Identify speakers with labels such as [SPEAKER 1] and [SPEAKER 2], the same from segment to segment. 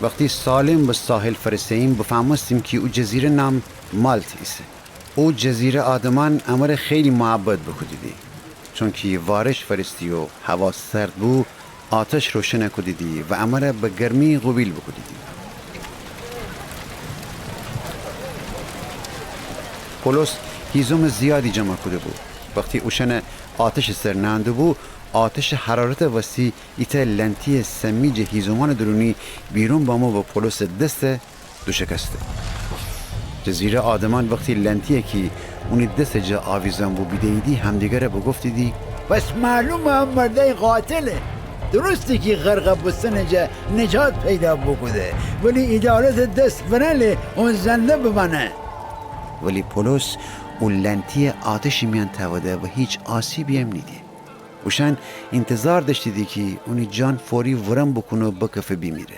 [SPEAKER 1] وقتی سالم به ساحل فرستیم بفهمستیم که او جزیره نام مالت ایسه. او جزیره آدمان امر خیلی محبت بکدیدی، چون که وارش فرستی و هوا سرد بو آتش روشن کدیدی و امر به گرمی قبیل بکدیدی. پولس هیزم زیادی جمع کده بود. وقتی اوشن آتش سر نانده بو آتش حرارت وسیع ایتا لنتی سمیج هیزومان درونی بیرون با ما و پولس دست دو شکسته. جزیره آدمان وقتی لنتیه که اونی دست جا آویزان بو بیدیدی همدیگر بگفتی دی
[SPEAKER 2] بس معلومه هم مرده قاتله. درسته که غرق بستن جا نجات پیدا بکده، ولی ادارت دست برنه اون زنده بمانه.
[SPEAKER 1] ولی پولس اون لنتی آتشی میان تواده و هیچ آسیبی هم نیده. اوشن انتظار داشتیدی که اونی جان فوری ورم بکنه و بکفه بیمیره.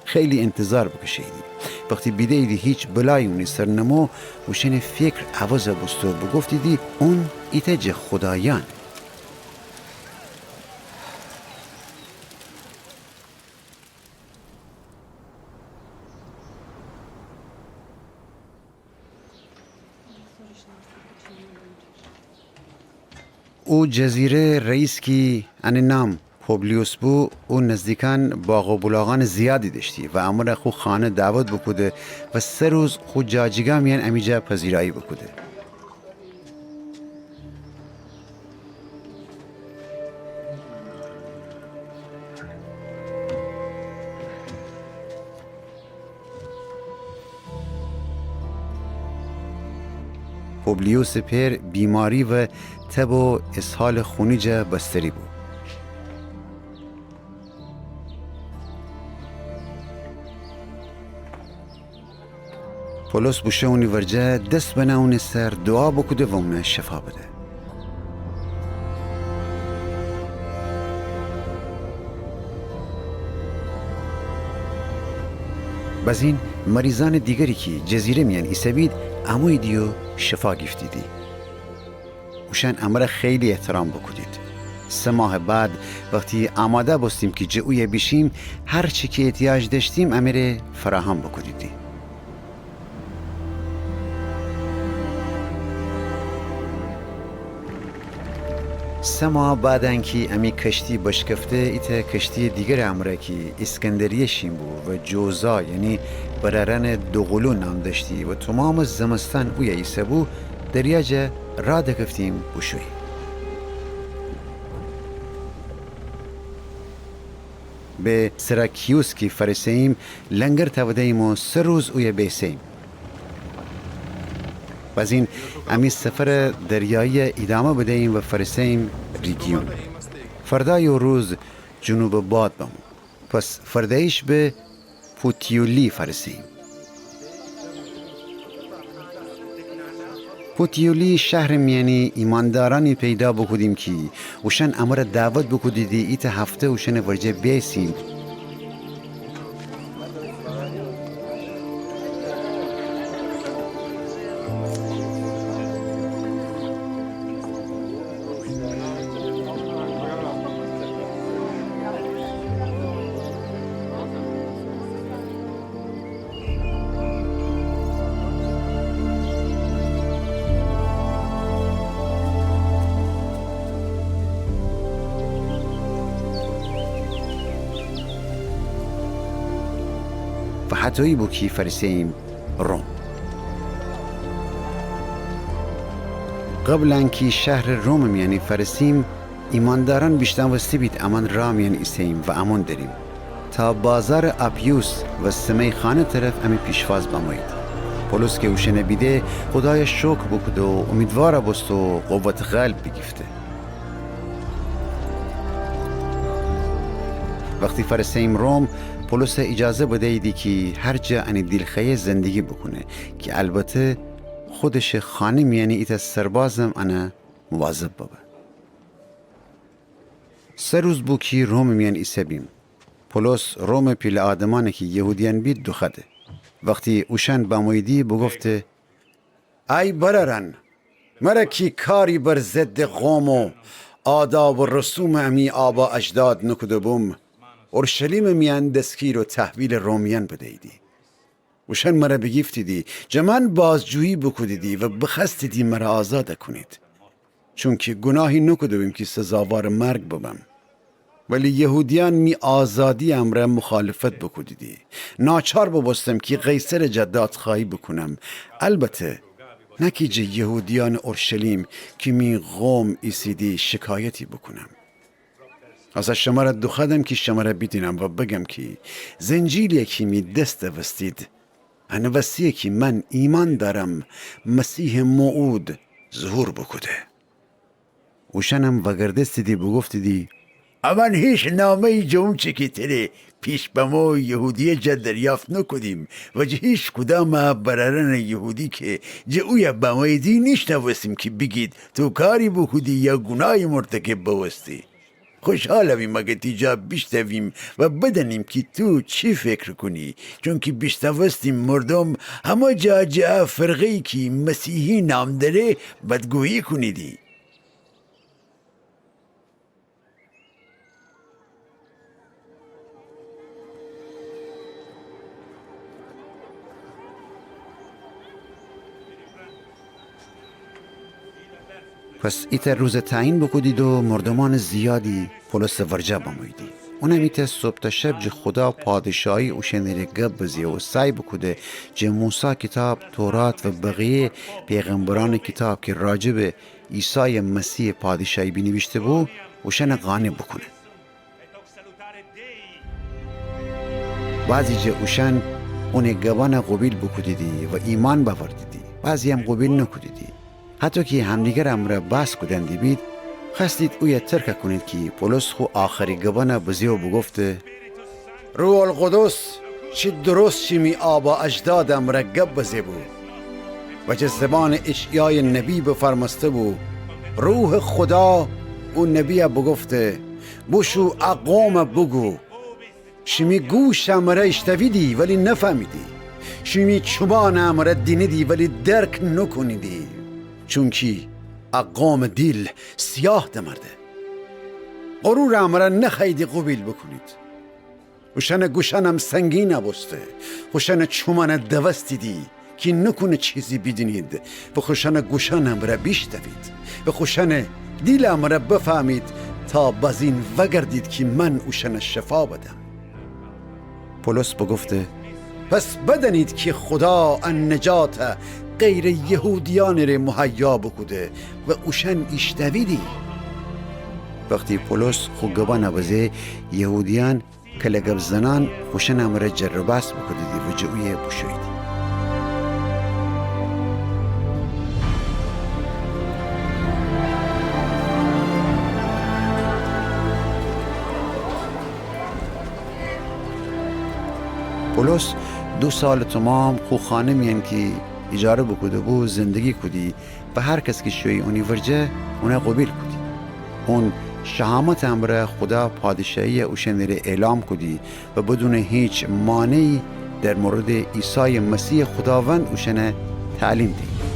[SPEAKER 1] خیلی انتظار بکشیدی. وقتی بیدیدی هیچ بلای اونی سر نمو اوشن فکر عوض بستو بگفتی دی اون ایتج خدایان. او جزیره رئیس کی ان نام پوبلیوس بو او نزدیکان باغ و بلاغان زیادی داشتی و امر خو خانه دعوت بکده و 3 روز خو جاجیگا میان امیجا پذیرایی بکده. پوبلیوس پیر بیماری و تب و اسهال خونی جا بستری بود. پولس بوشه اونی ورجه دست بنا اونی سر دعا بکده و اونه شفا بده. بازین مریضان دیگری که جزیره میان ایسه بید اموی دیو شفا گفتی دی. اوشن امر خیلی احترام بکدید. 3 ماه بعد وقتی آماده بستیم که جوی بیشیم هر چی که احتیاج داشتیم امر فراهم بکدیدی. سه ماه بعدن که امی کشتی بشکفته ایتا کشتی دیگر امره که اسکندریه شیم بو و جوزا یعنی بررن دوغلو نام داشتی و تمام زمستان اوی ایسه بو دریاجه را دکفتیم بوشوی. به سراکیوس که فرسیم لنگر تودهیم و 3 روز اوی بیسیم. باز این امی سفر دریایی ادامه بدهیم و فرسیم ریگیون. فردای روز جنوب باد بمون. پس فردایش به پوتیولی فرسیم. پوتیولی شهر میانی ایماندارانی پیدا بکدیم که اوشن امر دعوت بکدیدی ایت هفته اوشن ورجه بیسیم. و حتوی بو کی فرسیم روم. قبل انکی شهر روم یعنی فرسیم ایمانداران بیشتن وستی بید امان رام یعنی ایسیم و امان داریم تا بازار اپیوس و سمی خانه طرف امی پیشواز بمایید. پولس که اوشه نبیده خدای شکر بکد و امیدوار بست و قوت قلب بگیفته. وقتی فرسیم روم پولس اجازه بده ایدی که هر جا انی دلخواه زندگی بکنه که البته خودش خانه میانی ایتا سربازم انا مواظب بابه. 3 روز بو که روم میان ایسه بیم. پولس روم پیل آدمانه که یهودیان بید دخده. وقتی اوشن با مویدی بگفته ای بررن مرا کی کاری بر ضد قوم و آداب و رسوم امی آبا اجداد نکده بوم اورشلیم میان دستگیر و تحویل رومیان بدهیدی. وشن مرا بگیفتیدی جمن بازجویی بکدیدی و بخستیدی مرا آزاد کنید، چون که گناهی نکدویم که سزاوار مرگ ببم. ولی یهودیان می آزادی امر مخالفت بکدیدی. ناچار ببستم که قیصر جدات خواهی بکنم، البته نکیجه یهودیان اورشلیم که می قوم ایسیدی شکایتی بکنم. از شما را دخدم که شما را بیدینم و بگم که زنجیلی که می دست وستید انا وسیه که من ایمان دارم مسیح موعود ظهور بکده. وشنم وگردستیدی بگفتیدی
[SPEAKER 2] اما هیچ نامه جون چکیتره پیش به ما یهودی جا دریافت نکدیم و جه هیچ کدام برارن یهودی که جه اوی به مایدی نشنوستیم که بگید تو کاری بکدی یا گناهی مرتکب بوستی. خوشحالم اگه تیجا بیشتویم و بدنیم که تو چی فکر کنی، چون که بیشتوستیم مردم همه جا فرقی که مسیحی نام داره بدگویی کنیدی.
[SPEAKER 1] پس ایت روز تعیین بکدید و مردمان زیادی پولس ورجا بمویدی. اونم ایت صبح تا شب جه خدا پادشاهی اوشنیر گب بزیه و سعی بکده جه موسی کتاب تورات و بقیه پیغمبران کتاب که راجب عیسی مسیح پادشاهی بنوشته بو اوشن قانع بکنه. بعضی جه اوشن اون گوان قبیل بکدیدی و ایمان باوردیدی، بعضی هم قبیل نکدیدی. حتی که همدیگر امر بس کدندی بید خستید اوی ترک کنید که پولس خو آخری گوانه بزی و بگفته روح القدس چی درست چی آبا اجدادم را گب بزی بود و چه زبان اشیای نبی بفرمسته بود. روح خدا او نبی بگفته بوشو اقوام بگو شمی گوشم را اشتویدی ولی نفهمیدی، شمی چوبانم را دینیدی ولی درک نکنیدی، چونکی اقام دیل سیاه دمرده. غرورم را نخیدی قبیل بکنید. خوشن گوشنم سنگین نبسته، خوشن چومان دوستیدی که نکنه چیزی بدونید و خوشن گوشنم را بیشتوید و خوشن دیلم را بفهمید تا بزین وگردید که من اوشن شفا بدم. پولس بگفته پس بدانید که خدا ان نجات غیر یهودیان را مهیا بکده و اوشن اشتویدی. وقتی پولس خوگبا نوزه یهودیان کلگب زنان خوشن امر جرباس بکدیدی و جوی بشویدی. پولس 2 سال تمام خو خانه میان که اجاره بکده بو زندگی کدی و هر کس که شوی اونی ورجه اونه قبیل کدی. اون شهامت امر خدا پادشاهی اوشن را اعلام کدی و بدون هیچ مانعی در مورد عیسی مسیح خداوند اوشن تعلیم دی.